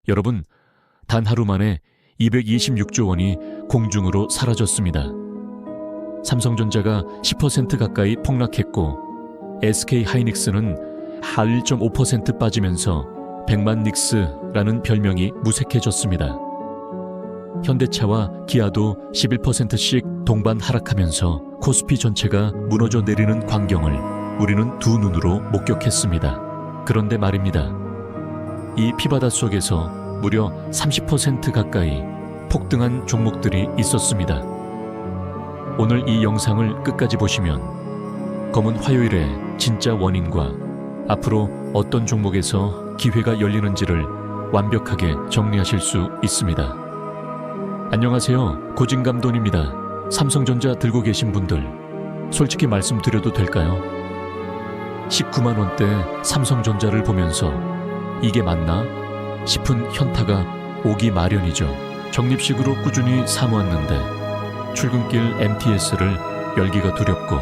여러분, 단 하루 만에 226조 원이 공중으로 사라졌습니다. 삼성전자가 10% 가까이 폭락했고 SK 하이닉스는 1.5% 빠지면서 백만 닉스라는 별명이 무색해졌습니다. 현대차와 기아도 11%씩 동반 하락하면서 코스피 전체가 무너져 내리는 광경을 우리는 두 눈으로 목격했습니다. 그런데 말입니다. 이 피바다 속에서 무려 30% 가까이 폭등한 종목들이 있었습니다. 오늘 이 영상을 끝까지 보시면 검은 화요일의 진짜 원인과 앞으로 어떤 종목에서 기회가 열리는지를 완벽하게 정리하실 수 있습니다. 안녕하세요. 고진감돈입니다. 삼성전자 들고 계신 분들, 솔직히 말씀드려도 될까요? 19만 원대 삼성전자를 보면서 이게 맞나 싶은 현타가 오기 마련이죠. 적립식으로 꾸준히 사모았는데 출근길 MTS를 열기가 두렵고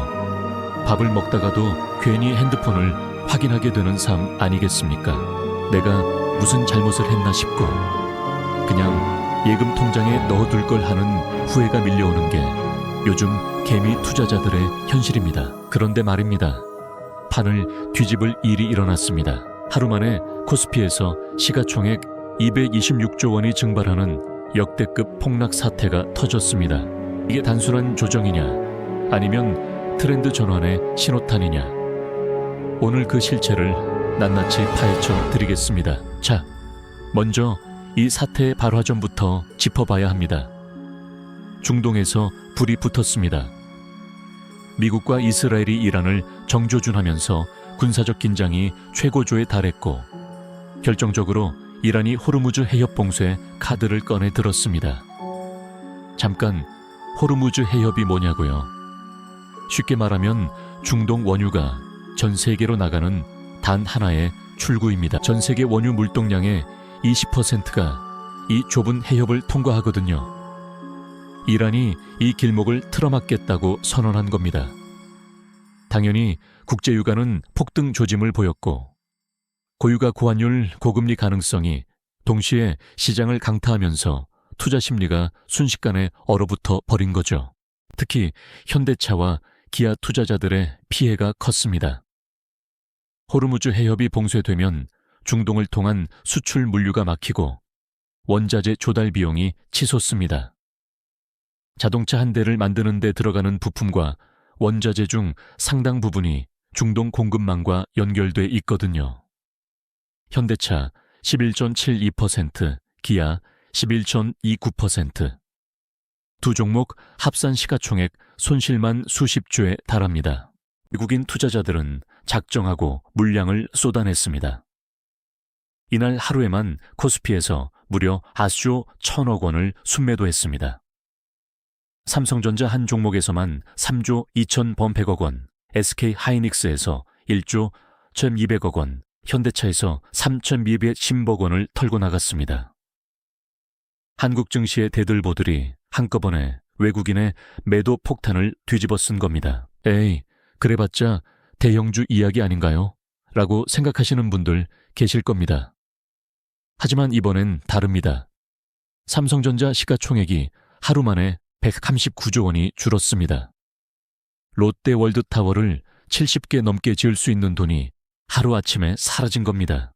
밥을 먹다가도 괜히 핸드폰을 확인하게 되는 삶 아니겠습니까? 내가 무슨 잘못을 했나 싶고 그냥 예금 통장에 넣어둘 걸 하는 후회가 밀려오는 게 요즘 개미 투자자들의 현실입니다. 그런데 말입니다. 판을 뒤집을 일이 일어났습니다. 하루 만에 코스피에서 시가총액 226조 원이 증발하는 역대급 폭락 사태가 터졌습니다. 이게 단순한 조정이냐 아니면 트렌드 전환의 신호탄이냐, 오늘 그 실체를 낱낱이 파헤쳐 드리겠습니다. 자, 먼저 이 사태의 발화점부터 짚어봐야 합니다. 중동에서 불이 붙었습니다. 미국과 이스라엘이 이란을 정조준하면서 군사적 긴장이 최고조에 달했고 결정적으로 이란이 호르무즈 해협 봉쇄 카드를 꺼내 들었습니다. 잠깐, 호르무즈 해협이 뭐냐고요? 쉽게 말하면 중동 원유가 전 세계로 나가는 단 하나의 출구입니다. 전 세계 원유 물동량의 20%가 이 좁은 해협을 통과하거든요. 이란이 이 길목을 틀어막겠다고 선언한 겁니다. 당연히 국제유가는 폭등 조짐을 보였고 고유가 고환율 고금리 가능성이 동시에 시장을 강타하면서 투자 심리가 순식간에 얼어붙어 버린 거죠. 특히 현대차와 기아 투자자들의 피해가 컸습니다. 호르무즈 해협이 봉쇄되면 중동을 통한 수출 물류가 막히고 원자재 조달 비용이 치솟습니다. 자동차 한 대를 만드는 데 들어가는 부품과 원자재 중 상당 부분이 중동 공급망과 연결돼 있거든요. 현대차 11.72%, 기아 11.29%. 두 종목 합산 시가총액 손실만 수십조에 달합니다. 미국인 투자자들은 작정하고 물량을 쏟아냈습니다. 이날 하루에만 코스피에서 무려 1조 원을 순매도했습니다. 삼성전자 한 종목에서만 3조 2,100억 원, SK 하이닉스에서 1조 1,200억 원, 현대차에서 3,210억 원을 털고 나갔습니다. 한국 증시의 대들보들이 한꺼번에 외국인의 매도 폭탄을 뒤집어 쓴 겁니다. 에이, 그래봤자 대형주 이야기 아닌가요? 라고 생각하시는 분들 계실 겁니다. 하지만 이번엔 다릅니다. 삼성전자 시가총액이 하루 만에 139조 원이 줄었습니다. 롯데월드타워를 70개 넘게 지을 수 있는 돈이 하루아침에 사라진 겁니다.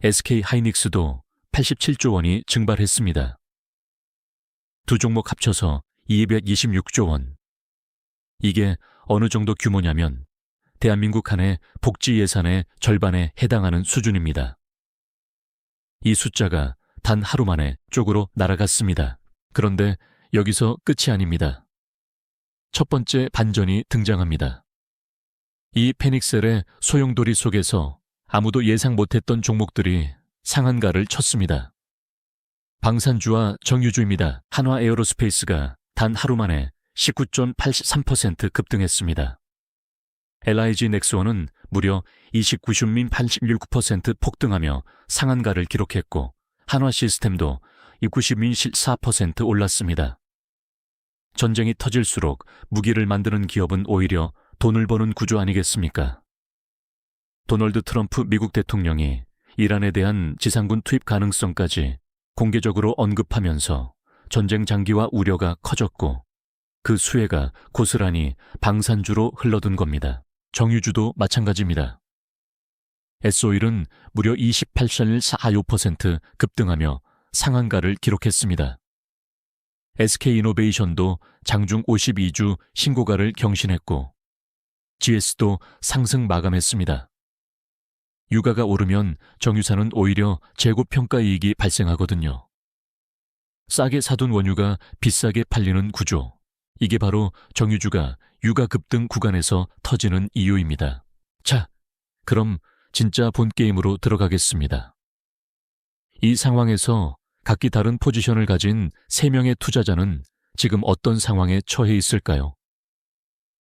SK 하이닉스도 87조 원이 증발했습니다. 두 종목 합쳐서 226조 원. 이게 어느 정도 규모냐면 대한민국 한 해 복지 예산의 절반에 해당하는 수준입니다. 이 숫자가 단 하루 만에 쪽으로 날아갔습니다. 그런데 여기서 끝이 아닙니다. 첫 번째 반전이 등장합니다. 이 패닉셀의 소용돌이 속에서 아무도 예상 못했던 종목들이 상한가를 쳤습니다. 방산주와 정유주입니다. 한화에어로스페이스가 단 하루 만에 19.83% 급등했습니다. LIG 넥스원은 무려 29슈민 86% 폭등하며 상한가를 기록했고 한화시스템도 29슈민 14% 올랐습니다. 전쟁이 터질수록 무기를 만드는 기업은 오히려 돈을 버는 구조 아니겠습니까? 도널드 트럼프 미국 대통령이 이란에 대한 지상군 투입 가능성까지 공개적으로 언급하면서 전쟁 장기화 우려가 커졌고 그 수혜가 고스란히 방산주로 흘러든 겁니다. 정유주도 마찬가지입니다. S오일은 무려 28.45% 급등하며 상한가를 기록했습니다. SK이노베이션도 장중 52주 신고가를 경신했고 GS도 상승 마감했습니다. 유가가 오르면 정유사는 오히려 재고평가 이익이 발생하거든요. 싸게 사둔 원유가 비싸게 팔리는 구조. 이게 바로 정유주가 유가 급등 구간에서 터지는 이유입니다. 자, 그럼 진짜 본 게임으로 들어가겠습니다. 이 상황에서 각기 다른 포지션을 가진 3명의 투자자는 지금 어떤 상황에 처해 있을까요?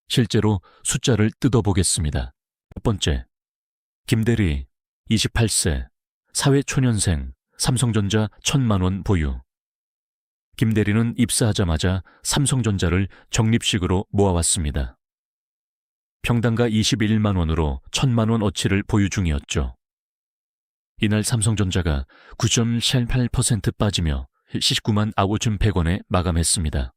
실제로 숫자를 뜯어보겠습니다. 첫 번째, 김대리, 28세, 사회초년생, 삼성전자 1,000만 원 보유. 김대리는 입사하자마자 삼성전자를 적립식으로 모아왔습니다. 평당가 21만 원으로 1,000만 원 어치를 보유 중이었죠. 이날 삼성전자가 9.78% 빠지며 19만 5,100원에 마감했습니다.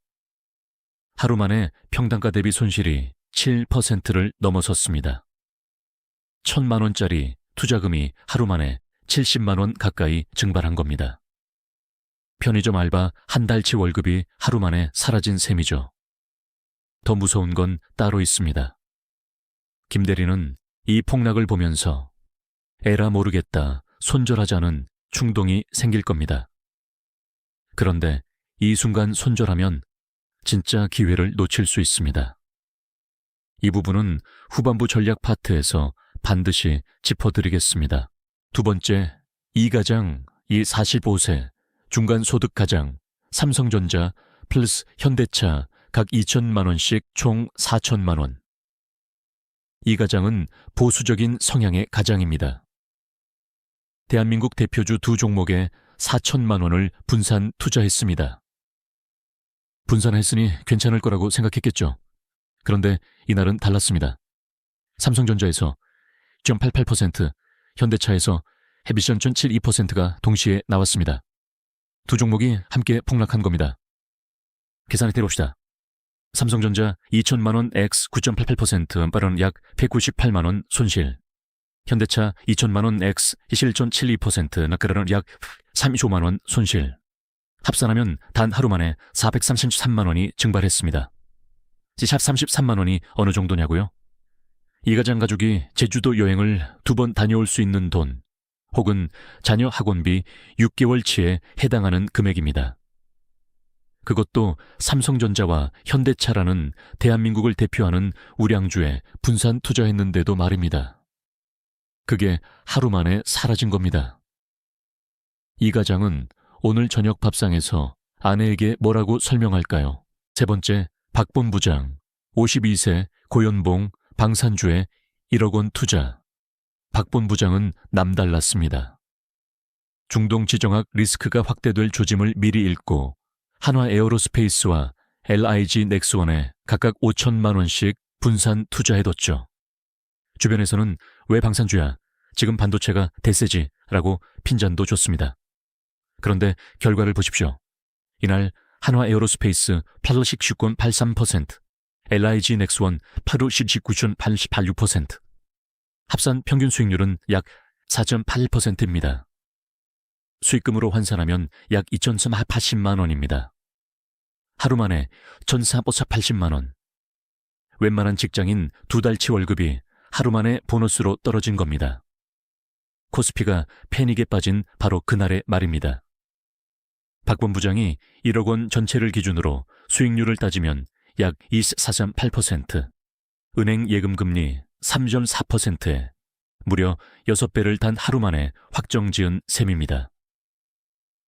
하루 만에 평당가 대비 손실이 7%를 넘어섰습니다. 1,000만 원짜리 투자금이 하루 만에 70만 원 가까이 증발한 겁니다. 편의점 알바 한 달치 월급이 하루 만에 사라진 셈이죠. 더 무서운 건 따로 있습니다. 김 대리는 이 폭락을 보면서 에라 모르겠다, 손절하자는 충동이 생길 겁니다. 그런데 이 순간 손절하면 진짜 기회를 놓칠 수 있습니다. 이 부분은 후반부 전략 파트에서 반드시 짚어드리겠습니다. 두 번째, 이 가장, 이 45세, 중간소득 가장, 삼성전자 플러스 현대차 각 2천만 원씩 총 4천만 원. 이 가장은 보수적인 성향의 가장입니다. 대한민국 대표주 두 종목에 4천만 원을 분산 투자했습니다. 분산했으니 괜찮을 거라고 생각했겠죠. 그런데 이날은 달랐습니다. 삼성전자에서 0.88%, 현대차에서 헤비션 0.72%가 동시에 나왔습니다. 두 종목이 함께 폭락한 겁니다. 계산해 해봅시다. 삼성전자 2천만 원 x 9.88% 빠른 약 198만 원 손실. 현대차 2천만 원 x 21.72% 낙가라는 약 35만 원 손실. 합산하면 단 하루 만에 433만 원이 증발했습니다. 샵 33만 원이 어느 정도냐고요? 이 가장 가족이 제주도 여행을 2번 다녀올 수 있는 돈, 혹은 자녀 학원비 6개월치에 해당하는 금액입니다. 그것도 삼성전자와 현대차라는 대한민국을 대표하는 우량주에 분산 투자했는데도 말입니다. 그게 하루 만에 사라진 겁니다. 이 가장은 오늘 저녁 밥상에서 아내에게 뭐라고 설명할까요? 세 번째, 박 본부장, 52세, 고연봉, 방산주에 1억 원 투자. 박 본부장은 남달랐습니다. 중동 지정학 리스크가 확대될 조짐을 미리 읽고 한화 에어로스페이스와 LIG 넥스원에 각각 5천만 원씩 분산 투자해뒀죠. 주변에서는 왜 방산주야? 지금 반도체가 대세지 라고 핀잔도 줬습니다. 그런데 결과를 보십시오. 이날 한화 에어로스페이스 8월 주권 83%, LIG 넥스원 8월 주권 86%, 합산 평균 수익률은 약 4.81%입니다. 수익금으로 환산하면 약 2,380만 원입니다. 하루 만에 1,480만 원. 웬만한 직장인 2달치 월급이 하루 만에 보너스로 떨어진 겁니다. 코스피가 패닉에 빠진 바로 그날의 말입니다. 박 본부장이 1억 원 전체를 기준으로 수익률을 따지면 약 24.8%, 은행 예금 금리 3.4%에 무려 6배를 단 하루 만에 확정지은 셈입니다.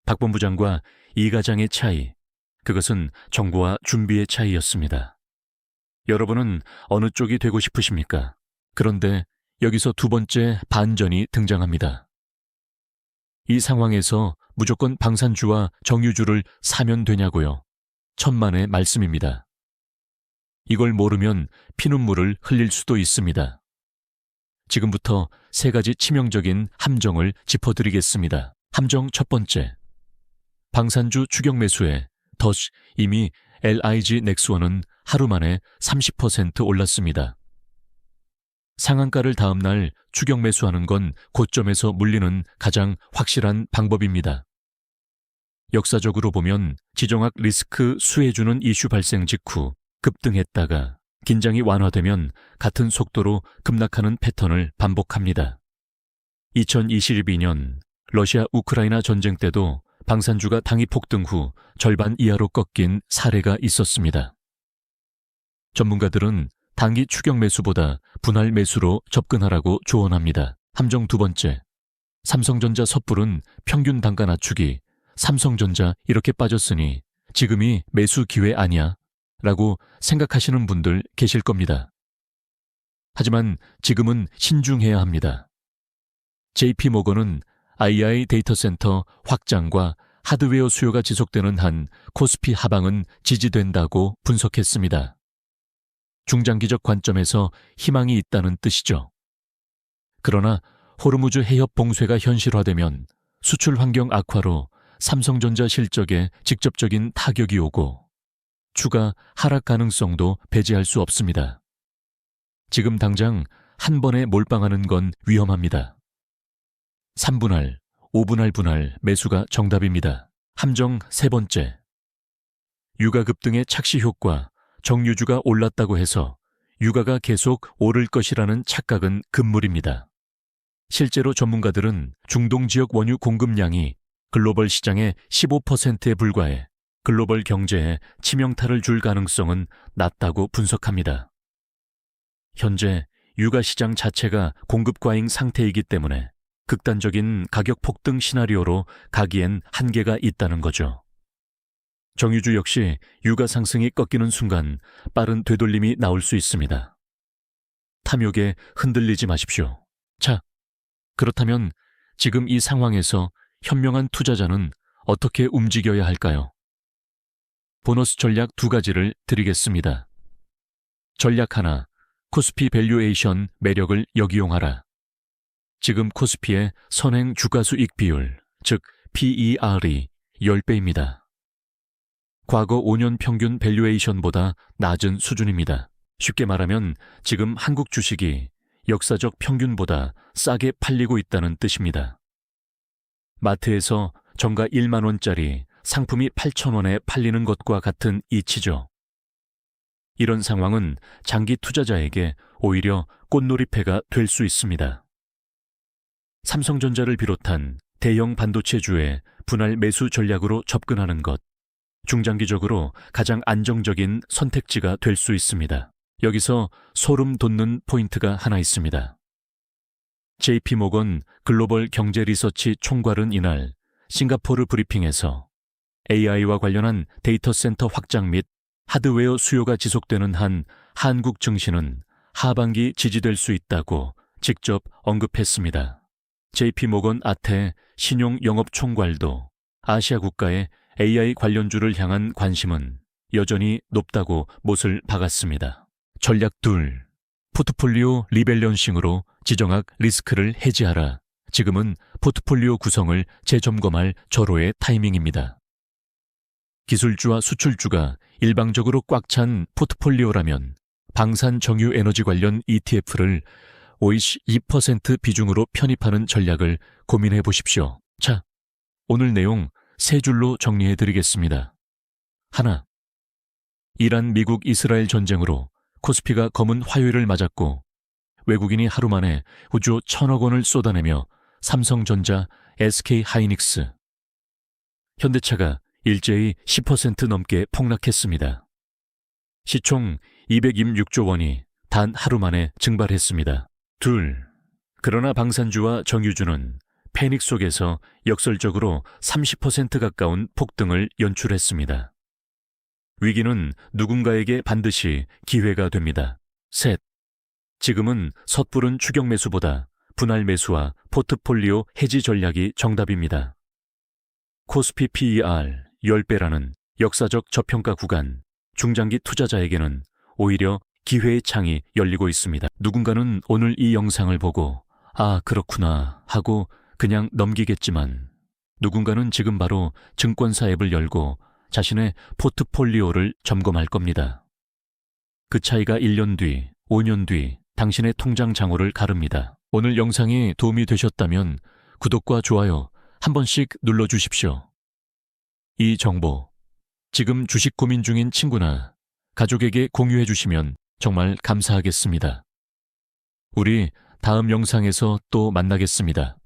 박 본부장과 이 가장의 차이, 그것은 정보와 준비의 차이였습니다. 여러분은 어느 쪽이 되고 싶으십니까? 그런데 여기서 두 번째 반전이 등장합니다. 이 상황에서 무조건 방산주와 정유주를 사면 되냐고요? 천만의 말씀입니다. 이걸 모르면 피눈물을 흘릴 수도 있습니다. 지금부터 세 가지 치명적인 함정을 짚어드리겠습니다. 함정 첫 번째. 방산주 추격 매수에 더시 이미 LIG 넥스원은 하루 만에 30% 올랐습니다. 상한가를 다음 날 추격 매수하는 건 고점에서 물리는 가장 확실한 방법입니다. 역사적으로 보면 지정학 리스크 수혜주는 이슈 발생 직후 급등했다가 긴장이 완화되면 같은 속도로 급락하는 패턴을 반복합니다. 2022년 러시아 우크라이나 전쟁 때도 방산주가 당일 폭등 후 절반 이하로 꺾인 사례가 있었습니다. 전문가들은 단기 추격 매수보다 분할 매수로 접근하라고 조언합니다. 함정 두 번째. 삼성전자 섣부른 평균 단가 낮추기. 삼성전자 이렇게 빠졌으니 지금이 매수 기회 아니야? 라고 생각하시는 분들 계실 겁니다. 하지만 지금은 신중해야 합니다. JP모건은 AI 데이터 센터 확장과 하드웨어 수요가 지속되는 한 코스피 하방은 지지된다고 분석했습니다. 중장기적 관점에서 희망이 있다는 뜻이죠. 그러나 호르무즈 해협 봉쇄가 현실화되면 수출 환경 악화로 삼성전자 실적에 직접적인 타격이 오고 추가 하락 가능성도 배제할 수 없습니다. 지금 당장 한 번에 몰빵하는 건 위험합니다. 3분할, 5분할 분할 매수가 정답입니다. 함정 세 번째. 유가 급등의 착시 효과, 정유주가 올랐다고 해서 유가가 계속 오를 것이라는 착각은 금물입니다. 실제로 전문가들은 중동 지역 원유 공급량이 글로벌 시장의 15%에 불과해 글로벌 경제에 치명타를 줄 가능성은 낮다고 분석합니다. 현재 유가 시장 자체가 공급 과잉 상태이기 때문에 극단적인 가격 폭등 시나리오로 가기엔 한계가 있다는 거죠. 정유주 역시 유가 상승이 꺾이는 순간 빠른 되돌림이 나올 수 있습니다. 탐욕에 흔들리지 마십시오. 자, 그렇다면 지금 이 상황에서 현명한 투자자는 어떻게 움직여야 할까요? 보너스 전략 두 가지를 드리겠습니다. 전략 하나, 코스피 밸류에이션 매력을 역이용하라. 지금 코스피의 선행 주가수익 비율, 즉 PER이 10배입니다. 과거 5년 평균 밸류에이션보다 낮은 수준입니다. 쉽게 말하면 지금 한국 주식이 역사적 평균보다 싸게 팔리고 있다는 뜻입니다. 마트에서 정가 1만 원짜리 상품이 8,000원에 팔리는 것과 같은 이치죠. 이런 상황은 장기 투자자에게 오히려 꽃놀이패가 될 수 있습니다. 삼성전자를 비롯한 대형 반도체주의 분할 매수 전략으로 접근하는 것, 중장기적으로 가장 안정적인 선택지가 될 수 있습니다. 여기서 소름 돋는 포인트가 하나 있습니다. JP모건 글로벌 경제 리서치 총괄은 이날 싱가포르 브리핑에서 AI와 관련한 데이터 센터 확장 및 하드웨어 수요가 지속되는 한 한국 증시는 하반기 지지될 수 있다고 직접 언급했습니다. JP모건 아태 신용 영업 총괄도 아시아 국가의 AI 관련주를 향한 관심은 여전히 높다고 못을 박았습니다. 전략 둘, 포트폴리오 리밸런싱으로 지정학 리스크를 해지하라. 지금은 포트폴리오 구성을 재점검할 절호의 타이밍입니다. 기술주와 수출주가 일방적으로 꽉 찬 포트폴리오라면 방산 정유 에너지 관련 ETF를 오이시 2% 비중으로 편입하는 전략을 고민해 보십시오. 자, 오늘 내용 세 줄로 정리해 드리겠습니다. 하나, 이란, 미국, 이스라엘 전쟁으로 코스피가 검은 화요일을 맞았고 외국인이 하루 만에 우주 1,000억 원을 쏟아내며 삼성전자, SK하이닉스, 현대차가 일제히 10% 넘게 폭락했습니다. 시총 226조 원이 단 하루 만에 증발했습니다. 둘, 그러나 방산주와 정유주는 패닉 속에서 역설적으로 30% 가까운 폭등을 연출했습니다. 위기는 누군가에게 반드시 기회가 됩니다. 셋, 지금은 섣부른 추격 매수보다 분할 매수와 포트폴리오 해지 전략이 정답입니다. 코스피 PER 10배라는 역사적 저평가 구간, 중장기 투자자에게는 오히려 기회의 창이 열리고 있습니다. 누군가는 오늘 이 영상을 보고 아, 그렇구나 하고 그냥 넘기겠지만 누군가는 지금 바로 증권사 앱을 열고 자신의 포트폴리오를 점검할 겁니다. 그 차이가 1년 뒤, 5년 뒤 당신의 통장 잔고를 가릅니다. 오늘 영상이 도움이 되셨다면 구독과 좋아요 한 번씩 눌러주십시오. 이 정보, 지금 주식 고민 중인 친구나 가족에게 공유해 주시면 정말 감사하겠습니다. 우리 다음 영상에서 또 만나겠습니다.